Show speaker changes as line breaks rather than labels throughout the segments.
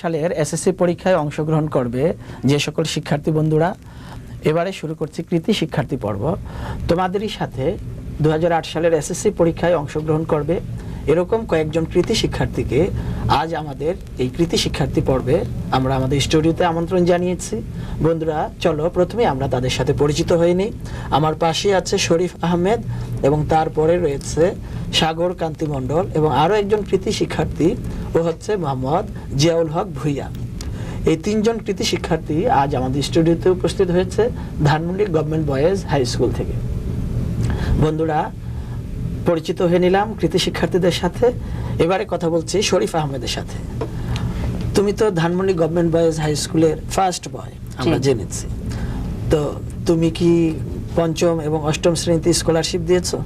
সালের এসএসসি পরীক্ষায় অংশগ্রহণ করবে যে সকল শিক্ষার্থী বন্ধুরা, এবারে শুরু করছি কৃতি শিক্ষার্থী পর্ব। তোমাদেরই সাথে 2008 সালের এসএসসি পরীক্ষায় অংশগ্রহণ করবে এরকম কয়েকজন কৃতি শিক্ষার্থীকে আজ আমাদের এই কৃতি শিক্ষার্থী পর্বে আমরা আমাদের স্টুডিওতে আমন্ত্রণ জানিয়েছি। বন্ধুরা, চলো প্রথমে আমরা তাদের সাথে পরিচিত হয়ে নিই। আমার পাশে আছে শরীফ আহমেদ এবং তারপরে রয়েছে সাগর কান্তি মণ্ডল এবং আরও একজন কৃতি শিক্ষার্থী, ও হচ্ছে মোহাম্মদ জিয়াউল হক ভুইয়া। এই তিনজন কৃতি শিক্ষার্থী আজ আমাদের স্টুডিওতে উপস্থিত হয়েছে Dhanmondi government boys high school থেকে। বন্ধুরা, পরিচিত হয়ে নিলাম কৃতি শিক্ষার্থীদের সাথে। এবারে কথা বলছি শরীফ আহমেদের সাথে। তুমি তো ধানমন্ডি গভর্নমেন্ট বয়েজ হাই স্কুলের ফার্স্ট বয়, আমরা জেনেছি। তো তুমি কি পঞ্চম এবং অষ্টম শ্রেণীতে স্কলারশিপ দিয়েছো?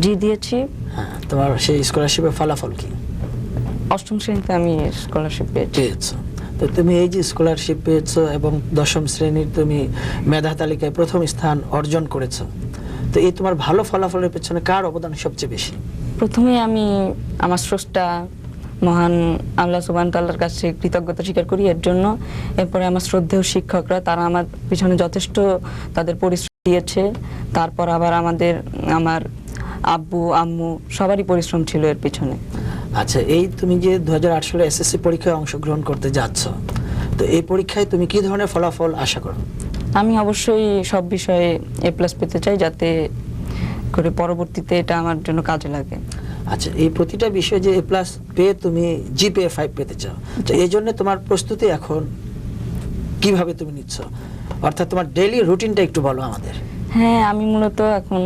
জি, দিয়েছি।
হ্যাঁ, তোমার সেই স্কলারশিপের ফলাফল কি?
অষ্টম শ্রেণীতে আমি স্কলারশিপ পেয়েছি।
তো তুমি এই যে স্কলারশিপ পেয়েছো এবং দশম শ্রেণীর তুমি মেধা তালিকায় প্রথম স্থান অর্জন করেছো, তো এই তোমার ভালো ফলাফলের পেছনে কার অবদান সবচেয়ে বেশি?
প্রথমে আমি আমার স্রষ্টা মহান আল্লাহ সুবহানাহু ওয়া তাআলার কাছে কৃতজ্ঞতা স্বীকার করি এর জন্য। এরপরে আমার শ্রদ্ধেয় শিক্ষকরা, তারা আমার পিছনে যথেষ্ট তাদের পরিশ্রম দিয়েছে। তারপর আবার আমার আব্বু আম্মু সবারই পরিশ্রম ছিল এর পিছনে।
আচ্ছা, এই তুমি যে 2008 সালে এসএসসি পরীক্ষায় অংশগ্রহণ করতে যাচ্ছ, তো এই পরীক্ষায় তুমি কি ধরনের ফলাফল আশা করো?
আমি অবশ্যই সব বিষয়ে A+ পেতে চাই, যাতে করে পরবর্তীতে এটা আমার জন্য কাজে লাগে।
আচ্ছা, এই প্রতিটা বিষয়ে যে A+ পেয়ে তুমি GPA 5 পেতে চাও, তো এই জন্য তোমার প্রস্তুতি এখন কিভাবে তুমি নিচ্ছ? অর্থাৎ তোমার ডেইলি রুটিনটা একটু বলো আমাদের।
হ্যাঁ, আমি মূলত এখন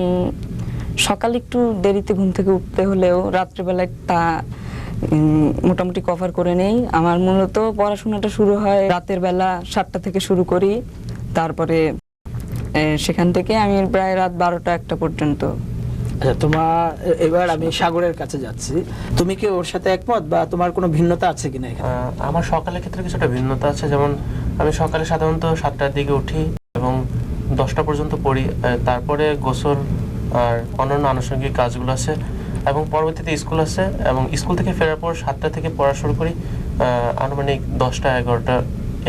সকালে একটু দেরিতে ঘুম থেকে উঠতে হলেও রাত্রেবেলা একটা মোটামুটি কভার করে নেই। আমার মূলত পড়াশোনাটা শুরু হয় রাতের বেলা 7টা থেকে শুরু করি, তারপরে সেখান থেকে আমি প্রায় রাত 12টা-1টা পর্যন্ত।
আচ্ছা, এবার আমি সাগরের কাছে যাচ্ছি। তুমি কি ওর সাথে একমত বা তোমার কোনো ভিন্নতা আছে কিনা এখানে?
আমার সকালের ক্ষেত্রে কিছুটা ভিন্নতা আছে। যেমন আমি সকালে সাধারণত 7টার দিকে উঠি এবং 10টা পর্যন্ত পড়ি, তারপরে গোসল আর অন্যান্য আনুষঙ্গিক কাজগুলো আছে এবং পরবর্তীতে স্কুল আছে এবং স্কুল থেকে ফেরার পর 7টা থেকে পড়া শুরু করি আনুমানিক 10টা-11টা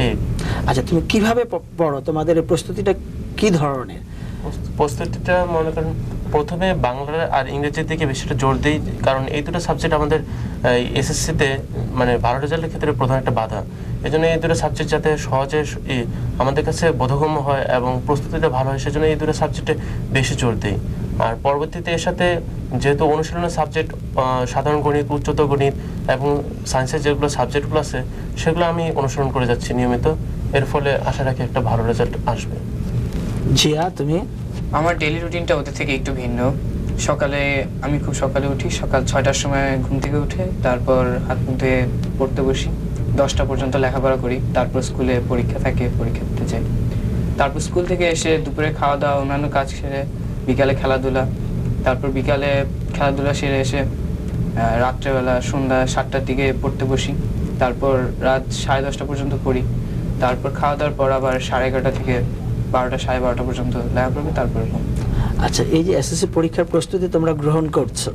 এই।
আচ্ছা, তুমি কিভাবে পড়ো? তোমাদের এই প্রস্তুতিটা কি ধরনের?
প্রস্তুতিটা মনে করেন প্রথমে বাংলা আর ইংরেজির দিকে বেশিটা জোর দিই, কারণ এই দুটো সাবজেক্ট আমাদের এসএসসিতে মানে ভালো রেজাল্টের ক্ষেত্রে প্রধান একটা বাধা। এই জন্য এই দুটো সাবজেক্ট যাতে সহজে আমাদের কাছে বোধগম্য হয় এবং প্রস্তুতিটা ভালো হয়, সেজন্য এই দুটো সাবজেক্টে বেশি জোর দিই। আর পরবর্তীতে এর সাথে যেহেতু অনুশীলনের সাবজেক্ট সাধারণ গণিত, উচ্চতর গণিত এবং সায়েন্সের যেগুলো সাবজেক্টগুলো আছে সেগুলো আমি অনুসরণ করে যাচ্ছি নিয়মিত। এর ফলে আশা রাখি একটা ভালো রেজাল্ট আসবে।
জিয়া, তুমি?
আমার ডেইলি রুটিনটা ওদের থেকে একটু ভিন্ন। সকালে আমি খুব সকালে উঠি, সকাল 6টার সময় ঘুম থেকে উঠে তারপর হাত মুখ ধুয়ে পড়তে বসি, 10টা পর্যন্ত লেখাপড়া করি। তারপর স্কুলে পরীক্ষা থাকে, পরীক্ষা দিতে যাই। তারপর স্কুল থেকে এসে দুপুরে খাওয়া দাওয়া, অন্যান্য কাজ সেরে বিকালে খেলাধুলা, তারপর বিকালে খেলাধুলা সেরে এসে রাত্রেবেলা সন্ধ্যা 7টার দিকে পড়তে বসি। তারপর রাত 10:30 পর্যন্ত পড়ি। তারপর খাওয়া দাওয়ার পর আবার 11:30 থেকে 12টা 12:30 পর্যন্ত লেখাপড়া করি, তারপরে।
আচ্ছা, এই যে এসএসসি পরীক্ষার প্রস্তুতি তোমরা গ্রহণ করছো,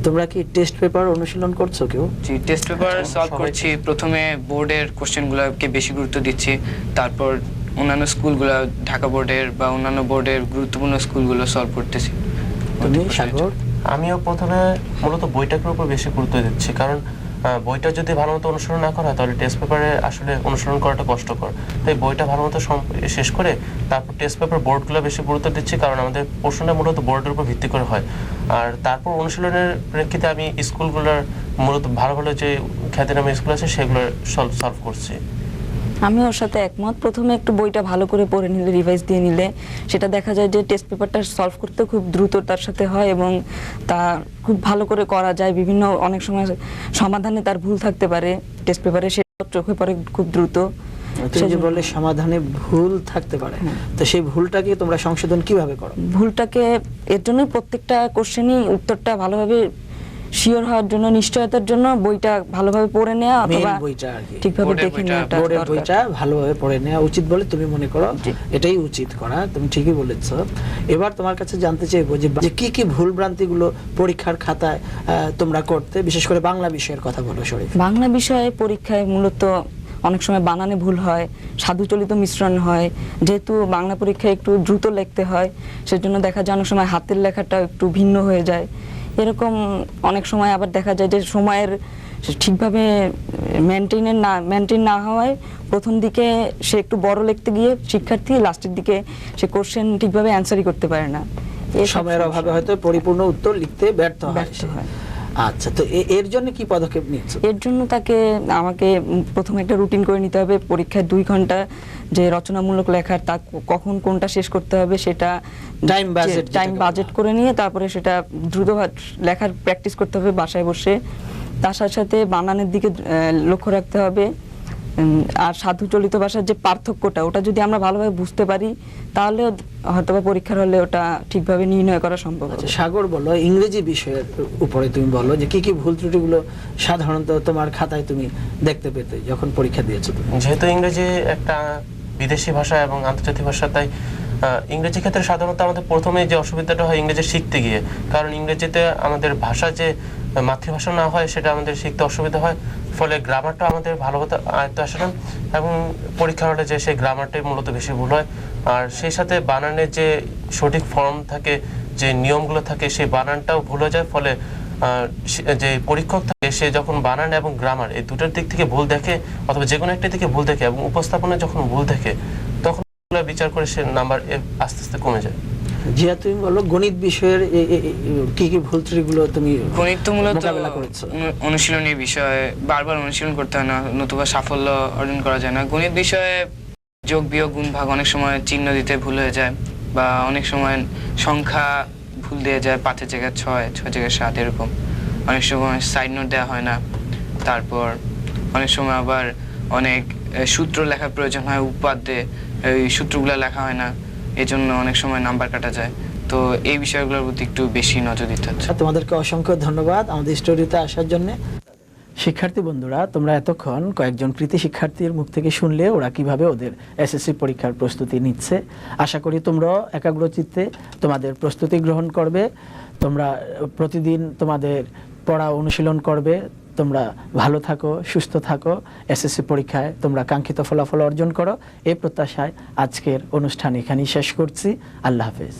তোমরা কি টেস্ট পেপার অনুশীলন করছো কেউ?
জি, টেস্ট পেপার সলভ করছি। প্রথমে বোর্ডের কোশ্চেনগুলোকে বেশি গুরুত্ব দিচ্ছি, তারপর অন্যান্য স্কুলগুলো, ঢাকা বোর্ডের বা অন্যান্য বোর্ডের গুরুত্বপূর্ণ স্কুলগুলো সলভ করতেছি।
তুমি সাগর?
আমিও প্রথমে মূলত বইটার উপর বেশি গুরুত্ব দিচ্ছি, কারণ বইটা যদি ভালো মতো অনুসরণ না করা হয় তাহলে টেস্ট পেপারে আসলে অনুসরণ করাটা কষ্টকর। তাই বইটা ভালো মতো শেষ করে তারপর টেস্ট পেপার বোর্ডগুলো বেশি গুরুত্ব দিচ্ছি, কারণ আমাদের প্রশ্নটা মূলত বোর্ডের উপর ভিত্তি করে হয়। আর তারপর অনুশীলনের প্রেক্ষিতে আমি স্কুলগুলোর মূলত ভালো ভালো যে খ্যাতিনামা স্কুল আছে সেগুলো সলভ করছি।
আমি ওর সাথে একমত। প্রথমে একটু বইটা ভালো করে পড়ে নিলে, রিভাইজ দিয়ে নিলে, সেটা দেখা যায় যে টেস্ট পেপারটা সলভ করতে খুব দ্রুততার সাথে হয় এবং তা খুব ভালো করে করা যায়। অনেক সময় সমাধানে তার ভুল থাকতে পারে টেস্ট পেপারে, সেটা চোখে পড়ে খুব দ্রুত।
তুমি যে বললে সমাধানে ভুল থাকতে পারে, তো সেই ভুলটাকে তোমরা সংশোধন কিভাবে করো?
ভুলটাকে এর জন্যই প্রত্যেকটা কোশ্চেনই উত্তরটা ভালোভাবে শিওর হওয়ার জন্য, নিশ্চয়তার জন্য বইটা ভালোভাবে পড়ে নেওয়া অথবা ঠিকভাবে দেখে নেওয়াটা দরকার।
বোর্ডের বইটা ভালোভাবে পড়ে নেওয়া উচিত বলে তুমি মনে করো? এটাই উচিত করা, তুমি ঠিকই বলেছো। এবার তোমার কাছে জানতে চাইবো যে কি কি ভুল ভ্রান্তিগুলো পরীক্ষার খাতায় তোমরা করতে, বিশেষ করে বাংলা বিষয়ের কথা বলো শরীফ।
বাংলা বিষয়ে পরীক্ষায় মূলত অনেক সময় বানানে ভুল হয়, সাধুচলিত মিশ্রণ হয়। যেহেতু বাংলা পরীক্ষায় একটু দ্রুত লিখতে হয়, সেজন্য দেখা যায় অনেক সময় হাতের লেখাটা একটু ভিন্ন হয়ে যায়। এরকম অনেক সময় আবার দেখা যায় যে সময়ের ঠিকভাবে মেনটেন না হওয়ায় প্রথম দিকে সে একটু বড় লিখতে গিয়ে শিক্ষার্থী লাস্টের দিকে সে কোশ্চেন ঠিকভাবে অ্যান্সারই করতে পারে না।
সময়ের অভাবে হয়তো পরিপূর্ণ উত্তর লিখতে ব্যর্থ হয়। আচ্ছা, তো এর জন্য কি পদক্ষেপ নিচ্ছে?
এর জন্য আমাকে প্রথমে একটা রুটিন করে নিতে হবে। পরীক্ষায় 2 ঘন্টা যে রচনামূলক লেখার তা কখন কোনটা শেষ করতে হবে সেটা টাইম বাজেট করে নিয়ে তারপরে সেটা দ্রুত লেখার প্র্যাকটিস করতে হবে বাসায় বসে। তার সাথে সাথে বানানের দিকে লক্ষ্য রাখতে হবে। আর সাধু চলিত ভাষার যে পার্থক্যটা, ওটা যদি আমরা ভালোভাবে বুঝতে পারি তাহলে হয়তো পরীক্ষার হলে ওটা ঠিকভাবে নির্ণয় করা সম্ভব হবে।
সাগর, বলো ইংরেজি বিষয়ের উপরে তুমি বলো যে কি কি ভুল ত্রুটিগুলো সাধারণত তোমার খাতায় তুমি দেখতে পেতে যখন পরীক্ষা দিয়েছো তুমি?
যেহেতু ইংরেজি একটা বিদেশি ভাষা এবং আন্তর্জাতিক ভাষা, তাই ইংরেজি ক্ষেত্রে সাধারণত আমাদের প্রথমে যে অসুবিধাটা হয় ইংরেজি শিখতে গিয়ে, কারণ ইংরেজিতে আমাদের ভাষা যে মাতৃভাষা না হয় সেটা আমাদের শিখতে অসুবিধা হয়, ফলে গ্রামারটা আমাদের ভালোমতো আয়ত্ত আসে না এবং পরীক্ষা হলে যে সেই গ্রামারটাই মূলত বেশি ভুল হয়। আর সেই সাথে বানানের যে সঠিক ফর্ম থাকে, যে নিয়মগুলো থাকে, সেই বানানটাও ভুল হয়ে যায়। ফলে যে পরীক্ষক থাকে সে যখন বানান এবং গ্রামার এই দুটোর দিক থেকে ভুল দেখে অথবা যে কোনো একটা দিকে ভুল দেখে এবং উপস্থাপনা যখন ভুল দেখে তখন বিচার করে সে নাম্বার আস্তে আস্তে কমে যায়।
জিয়া, তুমি বলো গণিত বিষয়ের কি কি ভুল ত্রুটিগুলো তুমি
গণিত তো মূলত
মোকাবেলা করেছো?
অনুশীলনী বিষয়, বারবার অনুশীলন করতে হয় না, নতুবা সাফল্য অর্জন করা যায় না। গণিত বিষয়ে যোগ বিয়োগ গুণ ভাগ অনেক সময় চিহ্ন দিতে ভুল হয়ে যায়, বা অনেক সময় সংখ্যা ভুল দিয়ে যায়, 5-এর জায়গায় 6, 6-এর জায়গায় 7 এরকম। অনেক সময় সাইড নোট দেওয়া হয় না। তারপর অনেক সময় আবার অনেক সূত্র লেখার প্রয়োজন হয়, উপাদ্যে এই সূত্রগুলো লেখা হয় না, এজন্য অনেক সময় নাম্বার কাটা যায়। তো এই বিষয়গুলোর প্রতি একটু বেশি নজর দিতে হচ্ছে।
তোমাদেরকে অসংখ্য ধন্যবাদ আমাদের স্টুডিওতে আসার জন্য। শিক্ষার্থী বন্ধুরা, তোমরা এতক্ষণ কয়েকজন কৃতি শিক্ষার্থীর মুখ থেকে শুনলে ওরা কিভাবে ওদের এসএসসি পরীক্ষার প্রস্তুতি নিচ্ছে। আশা করি তোমরা একাগ্রচিত্তে তোমাদের প্রস্তুতি গ্রহণ করবে। তোমরা প্রতিদিন তোমাদের পড়া অনুশীলন করবে। তোমরা ভালো থাকো, সুস্থ থাকো, এসএসসি পরীক্ষায় তোমরা কাঙ্ক্ষিত ফলাফল অর্জন করো। এই প্রত্যাশায় আজকের অনুষ্ঠান এখানেই শেষ করছি। আল্লাহ হাফেজ।